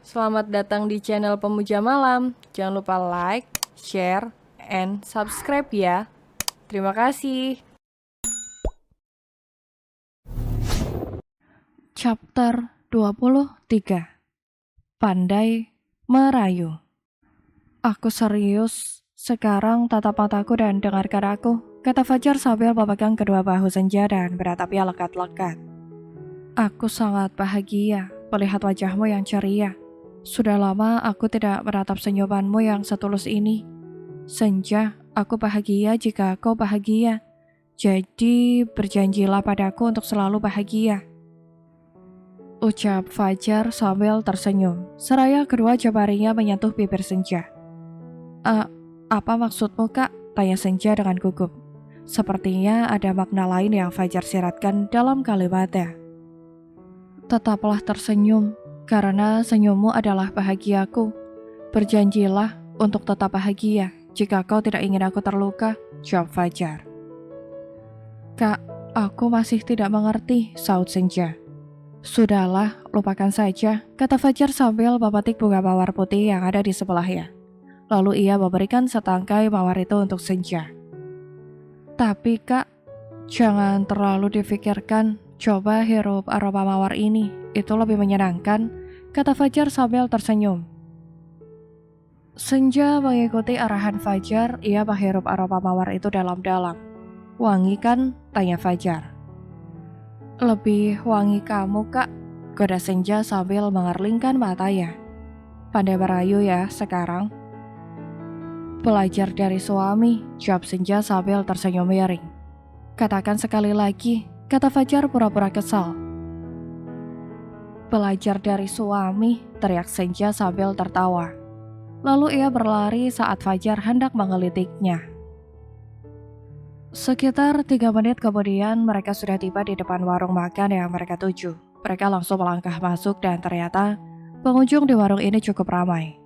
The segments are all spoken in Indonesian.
Selamat datang di channel Pemuja Malam. Jangan lupa like, share, and subscribe ya. Terima kasih. Chapter 23. Pandai Merayu. Aku serius. Sekarang tatap mataku dan dengarkan aku, kata Fajar sambil memegang kedua bahu Senja dan beratapnya lekat-lekat. Aku sangat bahagia melihat wajahmu yang ceria. Sudah lama aku tidak menatap senyumanmu yang setulus ini. Senja, aku bahagia jika kau bahagia. Jadi berjanjilah padaku untuk selalu bahagia, ucap Fajar sambil tersenyum, seraya kedua jemarinya menyentuh bibir Senja. Apa maksudmu, Kak? Tanya Senja dengan gugup. Sepertinya ada makna lain yang Fajar siratkan dalam kalimatnya. Tetaplah tersenyum, karena senyummu adalah bahagiaku. Berjanjilah untuk tetap bahagia jika kau tidak ingin aku terluka, jawab Fajar. Kak, aku masih tidak mengerti, saut Senja. Sudahlah, lupakan saja, kata Fajar sambil memetik bunga mawar putih yang ada di sebelahnya. Lalu ia memberikan setangkai mawar itu untuk Senja. Tapi Kak, jangan terlalu difikirkan, coba hirup aroma mawar ini, itu lebih menyenangkan, kata Fajar sambil tersenyum. Senja mengikuti arahan Fajar, ia menghirup aroma mawar itu dalam-dalam. Wangi kan? Tanya Fajar. Lebih wangi kamu, Kak, goda Senja sambil mengerlingkan matanya. Pandai merayu ya sekarang. Belajar dari suami, jawab Senja sambil tersenyum miring. Katakan sekali lagi, kata Fajar pura-pura kesal. Belajar dari suami, teriak Senja sambil tertawa. Lalu ia berlari saat Fajar hendak mengelitiknya. Sekitar 3 menit kemudian mereka sudah tiba di depan warung makan yang mereka tuju. Mereka langsung melangkah masuk dan ternyata pengunjung di warung ini cukup ramai.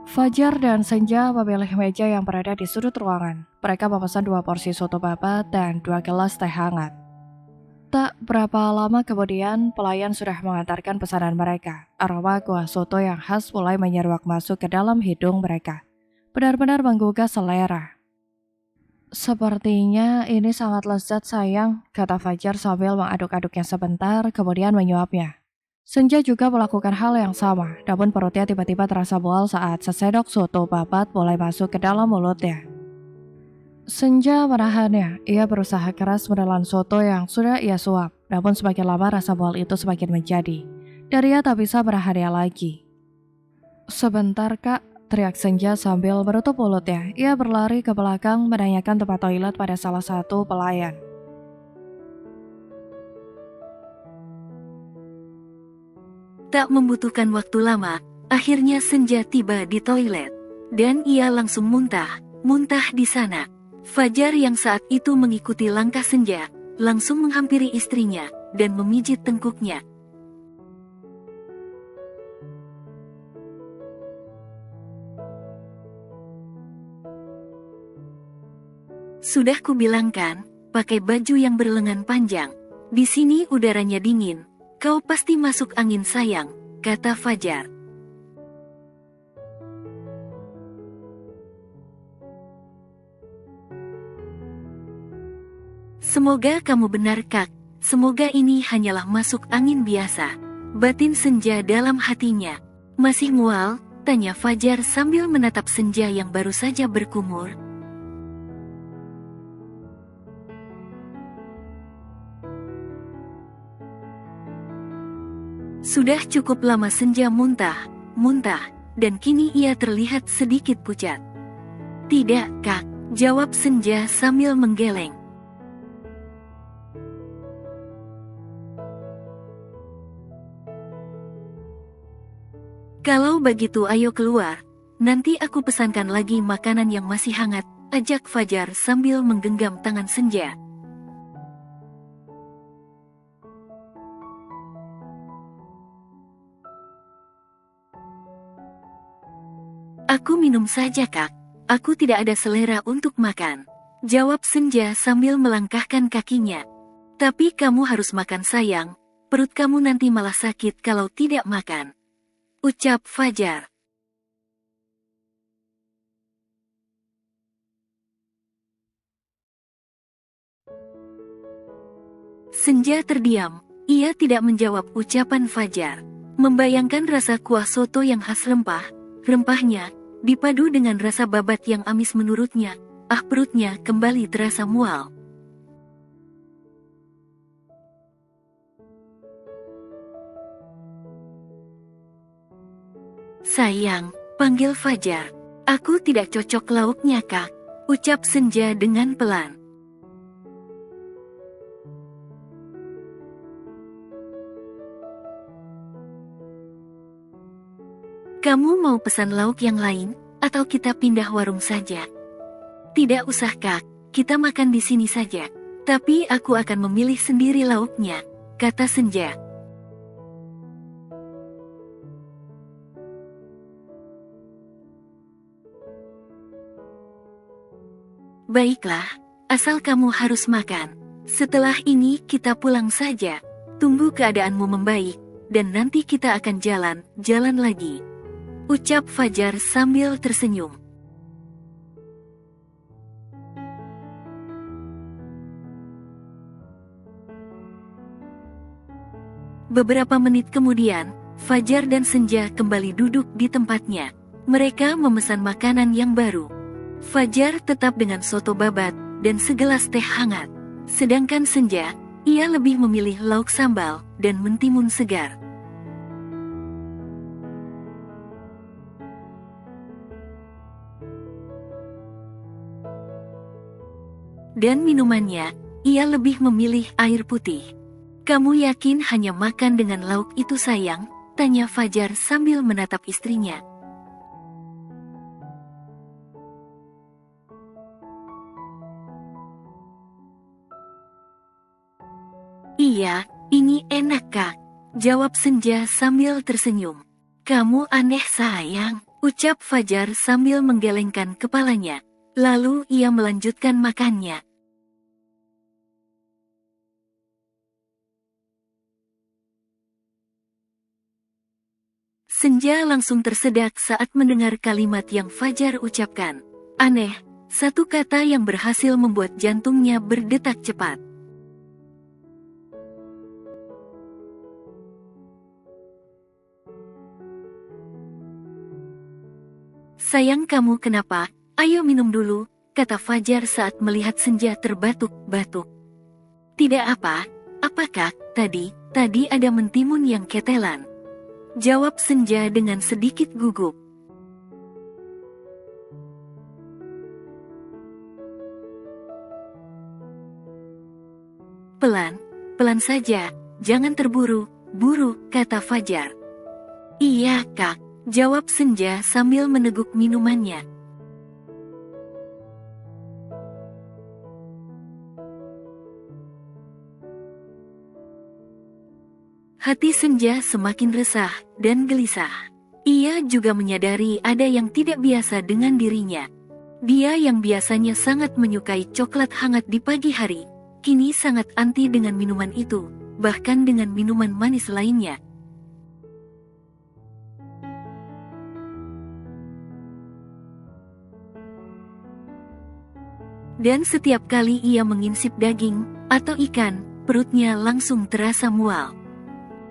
Fajar dan Senja memilih meja yang berada di sudut ruangan. Mereka memesan 2 porsi soto babat dan 2 gelas teh hangat. Tak berapa lama kemudian pelayan sudah mengantarkan pesanan mereka. Aroma kuah soto yang khas mulai menyeruak masuk ke dalam hidung mereka. Benar-benar menggugah selera. Sepertinya ini sangat lezat sayang, kata Fajar sambil mengaduk-aduknya sebentar kemudian menyuapnya. Senja juga melakukan hal yang sama, namun perutnya tiba-tiba terasa mual saat sesendok soto babat mulai masuk ke dalam mulutnya. Senja menahannya, ia berusaha keras menelan soto yang sudah ia suap, namun semakin lama rasa mual itu semakin menjadi, dan ia tak bisa menahannya lagi. Sebentar Kak, teriak Senja sambil menutup mulutnya. Ia berlari ke belakang menanyakan tempat toilet pada salah satu pelayan. Tak membutuhkan waktu lama, akhirnya Senja tiba di toilet. Dan ia langsung muntah di sana. Fajar yang saat itu mengikuti langkah Senja, langsung menghampiri istrinya, dan memijit tengkuknya. Sudah kubilangkan, pakai baju yang berlengan panjang. Di sini udaranya dingin. Kau pasti masuk angin sayang, kata Fajar. Semoga kamu benar Kak, semoga ini hanyalah masuk angin biasa. Batin Senja dalam hatinya. Masih mual? Tanya Fajar sambil menatap Senja yang baru saja berkumur. Sudah cukup lama Senja muntah, dan kini ia terlihat sedikit pucat. Tidak, Kak, jawab Senja sambil menggeleng. Kalau begitu ayo keluar, nanti aku pesankan lagi makanan yang masih hangat, ajak Fajar sambil menggenggam tangan Senja. Aku minum saja Kak, aku tidak ada selera untuk makan, jawab Senja sambil melangkahkan kakinya. Tapi kamu harus makan sayang, perut kamu nanti malah sakit kalau tidak makan. ucap Fajar. Senja terdiam. Ia tidak menjawab ucapan Fajar. Membayangkan rasa kuah soto yang khas rempahnya, dipadu dengan rasa babat yang amis menurutnya, perutnya kembali terasa mual. Sayang, panggil Fajar. Aku tidak cocok lauknya, Kak, ucap Senja dengan pelan. Kamu mau pesan lauk yang lain, atau kita pindah warung saja? Tidak usah, Kak, kita makan di sini saja. Tapi aku akan memilih sendiri lauknya, kata Senja. Baiklah, asal kamu harus makan. Setelah ini kita pulang saja. Tunggu keadaanmu membaik, dan nanti kita akan jalan lagi, ucap Fajar sambil tersenyum. Beberapa menit kemudian, Fajar dan Senja kembali duduk di tempatnya. Mereka memesan makanan yang baru. Fajar tetap dengan soto babat dan segelas teh hangat. Sedangkan Senja, ia lebih memilih lauk sambal dan mentimun segar. Dan minumannya, ia lebih memilih air putih. Kamu yakin hanya makan dengan lauk itu, sayang? Tanya Fajar sambil menatap istrinya. Iya, ini enak, Kak, jawab Senja sambil tersenyum. Kamu aneh, sayang, ucap Fajar sambil menggelengkan kepalanya. Lalu ia melanjutkan makannya. Senja langsung tersedak saat mendengar kalimat yang Fajar ucapkan. Aneh, satu kata yang berhasil membuat jantungnya berdetak cepat. Sayang, kamu kenapa? Ayo minum dulu, kata Fajar saat melihat Senja terbatuk-batuk. Tidak apa, apakah tadi ada mentimun yang ketelan? Jawab Senja dengan sedikit gugup. Pelan saja, jangan terburu-buru, kata Fajar. Iya, Kak, jawab Senja sambil meneguk minumannya. Hati Senja semakin resah dan gelisah. Ia juga menyadari ada yang tidak biasa dengan dirinya. Dia yang biasanya sangat menyukai coklat hangat di pagi hari, kini sangat anti dengan minuman itu, bahkan dengan minuman manis lainnya. Dan setiap kali ia menginsip daging atau ikan, perutnya langsung terasa mual.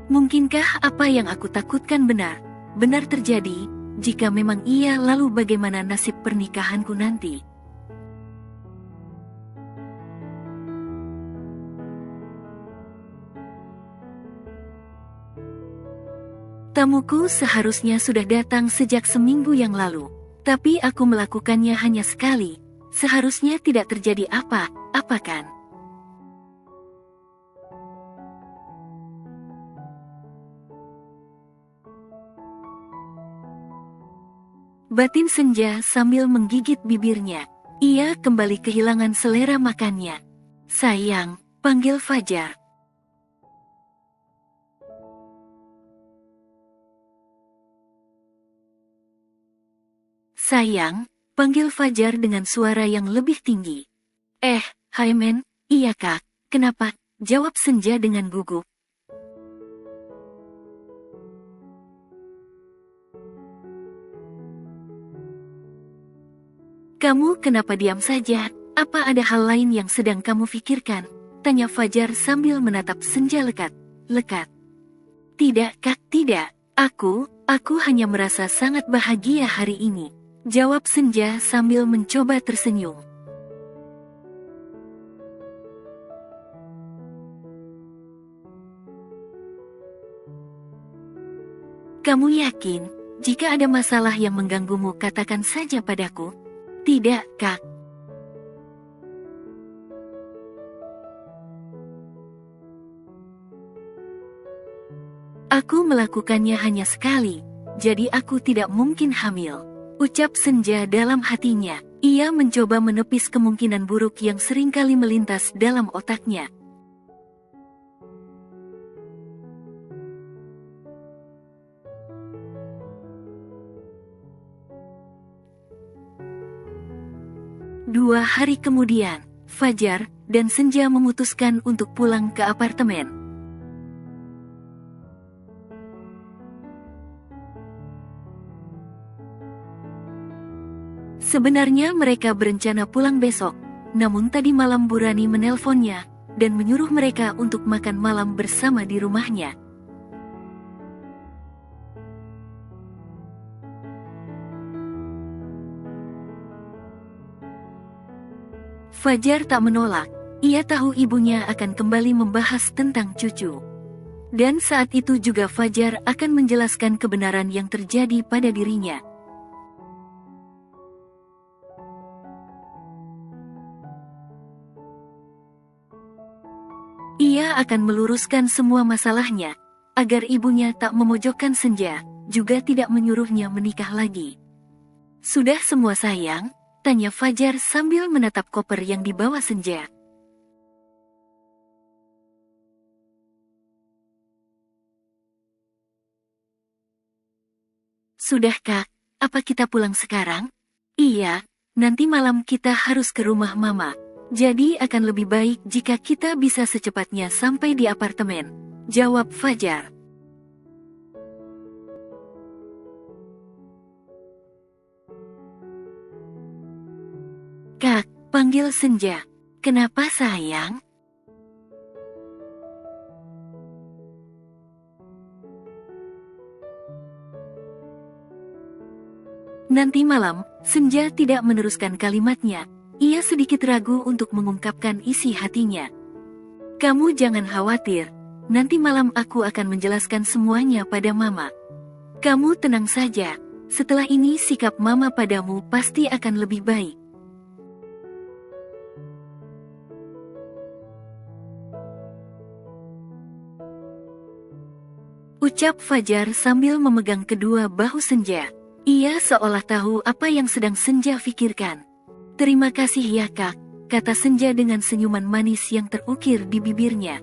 Mungkinkah apa yang aku takutkan benar terjadi? Jika memang iya, lalu bagaimana nasib pernikahanku nanti? Tamuku seharusnya sudah datang sejak seminggu yang lalu, tapi aku melakukannya hanya sekali. Seharusnya tidak terjadi apa kan? Batin Senja sambil menggigit bibirnya. Ia kembali kehilangan selera makannya. Sayang, panggil Fajar. Sayang, panggil Fajar dengan suara yang lebih tinggi. Hai men, iya Kak, kenapa? Jawab Senja dengan gugup. Kamu kenapa diam saja? Apa ada hal lain yang sedang kamu pikirkan? Tanya Fajar sambil menatap Senja lekat. Tidak Kak, tidak. Aku hanya merasa sangat bahagia hari ini. Jawab Senja sambil mencoba tersenyum. Kamu yakin? Jika ada masalah yang mengganggumu katakan saja padaku. Tidak, Kak. Aku melakukannya hanya sekali, jadi aku tidak mungkin hamil. Ucap Senja dalam hatinya. Ia mencoba menepis kemungkinan buruk yang seringkali melintas dalam otaknya. Dua hari kemudian, Fajar dan Senja memutuskan untuk pulang ke apartemen. Sebenarnya mereka berencana pulang besok, namun tadi malam Bu Rani menelponnya dan menyuruh mereka untuk makan malam bersama di rumahnya. Fajar tak menolak, ia tahu ibunya akan kembali membahas tentang cucu. Dan saat itu juga Fajar akan menjelaskan kebenaran yang terjadi pada dirinya. Ia akan meluruskan semua masalahnya, agar ibunya tak memojokkan Senja, juga tidak menyuruhnya menikah lagi. Sudah semua sayang? Tanya Fajar sambil menatap koper yang dibawa Senja. Sudah Kak, apa kita pulang sekarang? Iya, nanti malam kita harus ke rumah Mama. Jadi akan lebih baik jika kita bisa secepatnya sampai di apartemen. Jawab Fajar. Kak, panggil Senja. Kenapa sayang? Nanti malam, Senja tidak meneruskan kalimatnya. Ia sedikit ragu untuk mengungkapkan isi hatinya. Kamu jangan khawatir, nanti malam aku akan menjelaskan semuanya pada Mama. Kamu tenang saja, setelah ini sikap Mama padamu pasti akan lebih baik. Ucap Fajar sambil memegang kedua bahu Senja. Ia seolah tahu apa yang sedang Senja pikirkan. Terima kasih ya Kak, kata Senja dengan senyuman manis yang terukir di bibirnya.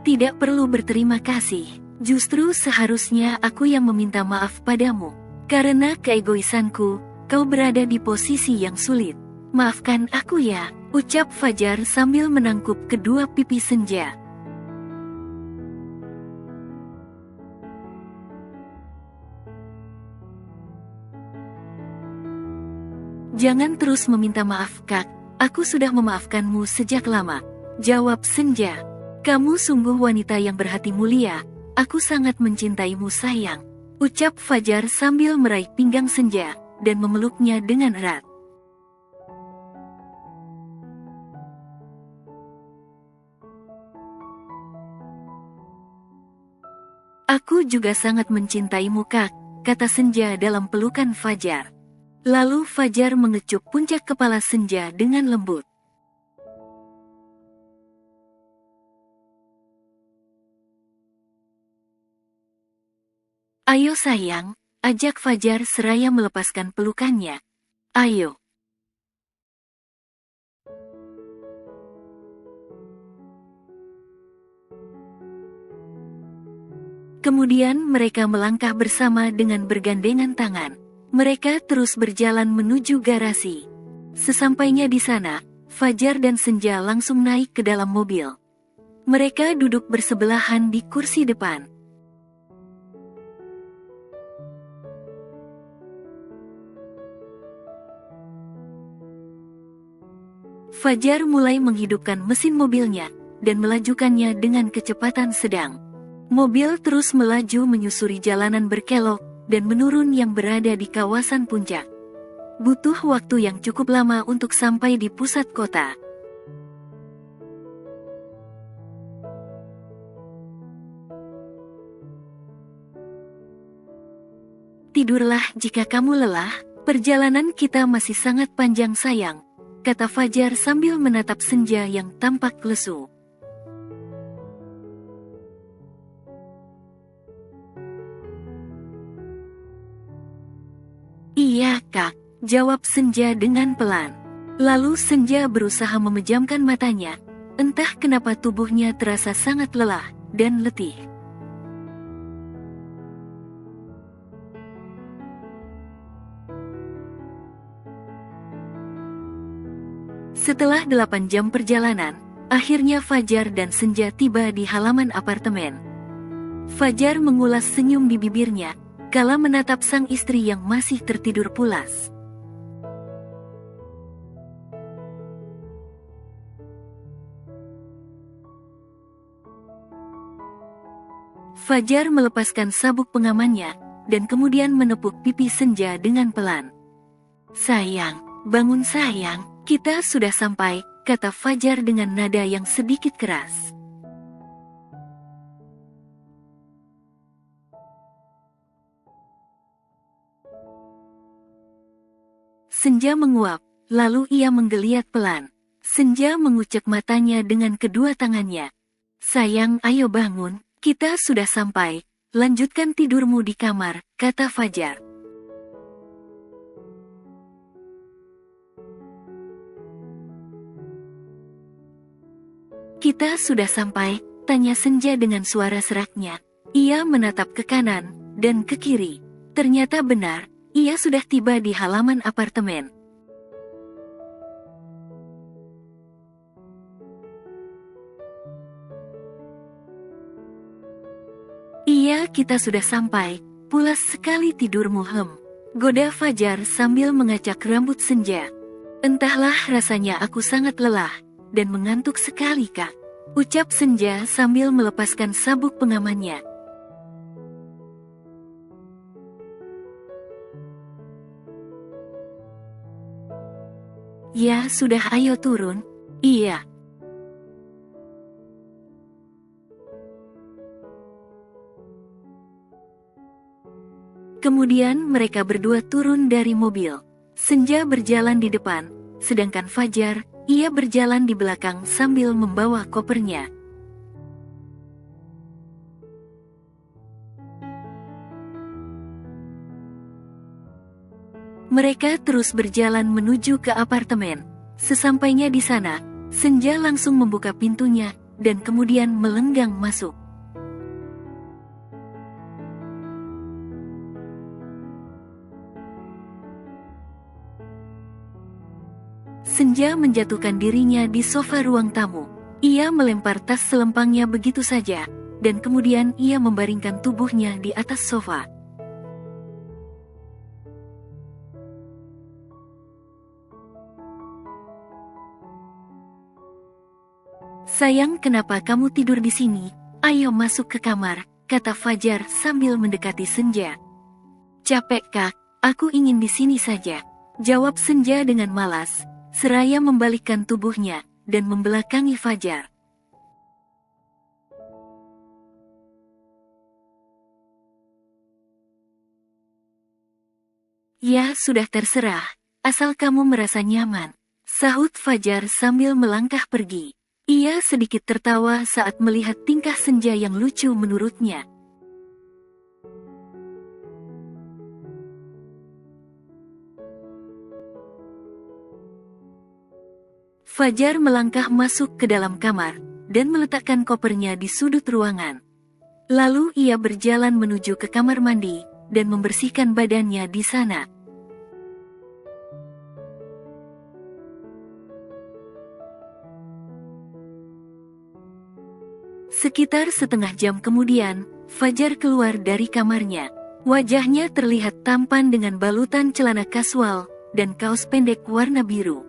Tidak perlu berterima kasih, justru seharusnya aku yang meminta maaf padamu. Karena keegoisanku, kau berada di posisi yang sulit. Maafkan aku ya, ucap Fajar sambil menangkup kedua pipi Senja. Jangan terus meminta maaf Kak, aku sudah memaafkanmu sejak lama. Jawab Senja. Kamu sungguh wanita yang berhati mulia, aku sangat mencintaimu sayang. Ucap Fajar sambil meraih pinggang Senja dan memeluknya dengan erat. Aku juga sangat mencintaimu Kak, kata Senja dalam pelukan Fajar. Lalu Fajar mengecup puncak kepala Senja dengan lembut. Ayo sayang, ajak Fajar seraya melepaskan pelukannya. Ayo. Kemudian mereka melangkah bersama dengan bergandengan tangan. Mereka terus berjalan menuju garasi. Sesampainya di sana, Fajar dan Senja langsung naik ke dalam mobil. Mereka duduk bersebelahan di kursi depan. Fajar mulai menghidupkan mesin mobilnya dan melajukannya dengan kecepatan sedang. Mobil terus melaju menyusuri jalanan berkelok dan menurun yang berada di kawasan puncak. Butuh waktu yang cukup lama untuk sampai di pusat kota. Tidurlah jika kamu lelah, perjalanan kita masih sangat panjang sayang, kata Fajar sambil menatap senja yang tampak lesu. Iya kak, jawab Senja dengan pelan. Lalu Senja berusaha memejamkan matanya, entah kenapa tubuhnya terasa sangat lelah dan letih. Setelah 8 jam perjalanan, akhirnya Fajar dan Senja tiba di halaman apartemen. Fajar mengulas senyum di bibirnya, kala menatap sang istri yang masih tertidur pulas. Fajar melepaskan sabuk pengamannya, dan kemudian menepuk pipi Senja dengan pelan. Sayang, bangun sayang, kita sudah sampai, kata Fajar dengan nada yang sedikit keras. Senja menguap, lalu ia menggeliat pelan. Senja mengucek matanya dengan kedua tangannya. Sayang, ayo bangun, kita sudah sampai, lanjutkan tidurmu di kamar, kata Fajar. Kita sudah sampai, tanya Senja dengan suara seraknya. Ia menatap ke kanan dan ke kiri. Ternyata benar, ia sudah tiba di halaman apartemen. Iya, kita sudah sampai, pulas sekali tidurmu goda Fajar sambil mengacak rambut Senja. Entahlah rasanya aku sangat lelah dan mengantuk sekali kak, ucap Senja sambil melepaskan sabuk pengamannya. Ya sudah, ayo turun. Iya. Kemudian mereka berdua turun dari mobil. Senja berjalan di depan, sedangkan Fajar, ia berjalan di belakang sambil membawa kopernya. Mereka terus berjalan menuju ke apartemen. Sesampainya di sana, Senja langsung membuka pintunya dan kemudian melenggang masuk. Senja menjatuhkan dirinya di sofa ruang tamu. Ia melempar tas selempangnya begitu saja, dan kemudian ia membaringkan tubuhnya di atas sofa. Sayang, kenapa kamu tidur di sini? Ayo masuk ke kamar, kata Fajar sambil mendekati Senja. Capek kak, aku ingin di sini saja, jawab Senja dengan malas, seraya membalikkan tubuhnya dan membelakangi Fajar. Ya sudah, terserah, asal kamu merasa nyaman, sahut Fajar sambil melangkah pergi. Ia sedikit tertawa saat melihat tingkah Senja yang lucu menurutnya. Fajar melangkah masuk ke dalam kamar dan meletakkan kopernya di sudut ruangan. Lalu ia berjalan menuju ke kamar mandi dan membersihkan badannya di sana. Sekitar setengah jam kemudian, Fajar keluar dari kamarnya. Wajahnya terlihat tampan dengan balutan celana kasual dan kaos pendek warna biru.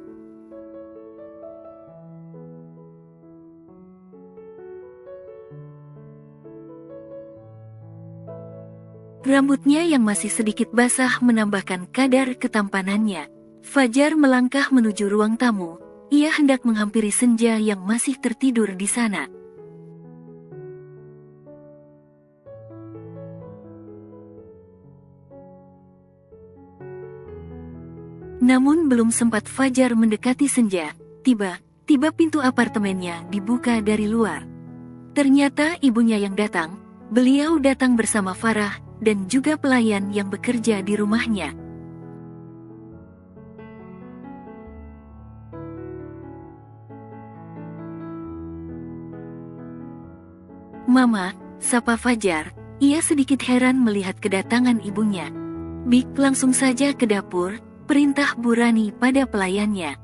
Rambutnya yang masih sedikit basah menambahkan kadar ketampanannya. Fajar melangkah menuju ruang tamu. Ia hendak menghampiri Senja yang masih tertidur di sana. Namun belum sempat Fajar mendekati Senja, tiba-tiba pintu apartemennya dibuka dari luar. Ternyata ibunya yang datang. Beliau datang bersama Farah dan juga pelayan yang bekerja di rumahnya. "Mama," sapa Fajar. Ia sedikit heran melihat kedatangan ibunya. Bik langsung saja ke dapur, perintah Bu Rani pada pelayannya.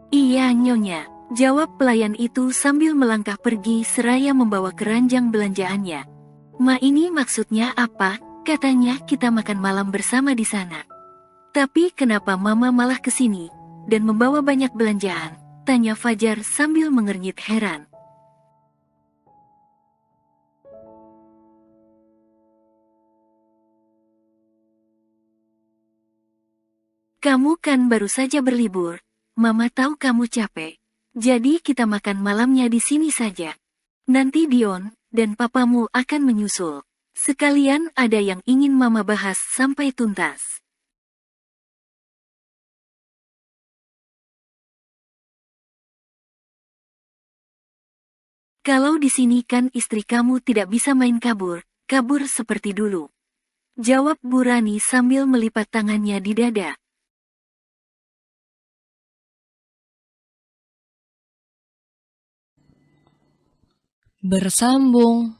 "Iya, Nyonya," jawab pelayan itu sambil melangkah pergi seraya membawa keranjang belanjaannya. "Ma, ini maksudnya apa? Katanya kita makan malam bersama di sana. Tapi kenapa Mama malah kesini dan membawa banyak belanjaan?" tanya Fajar sambil mengernyit heran. "Kamu kan baru saja berlibur. Mama tahu kamu capek. Jadi kita makan malamnya di sini saja. Nanti Dion dan papamu akan menyusul. Sekalian ada yang ingin Mama bahas sampai tuntas." "Kalau di sini kan istri kamu tidak bisa main kabur seperti dulu," jawab Bu Rani sambil melipat tangannya di dada. Bersambung.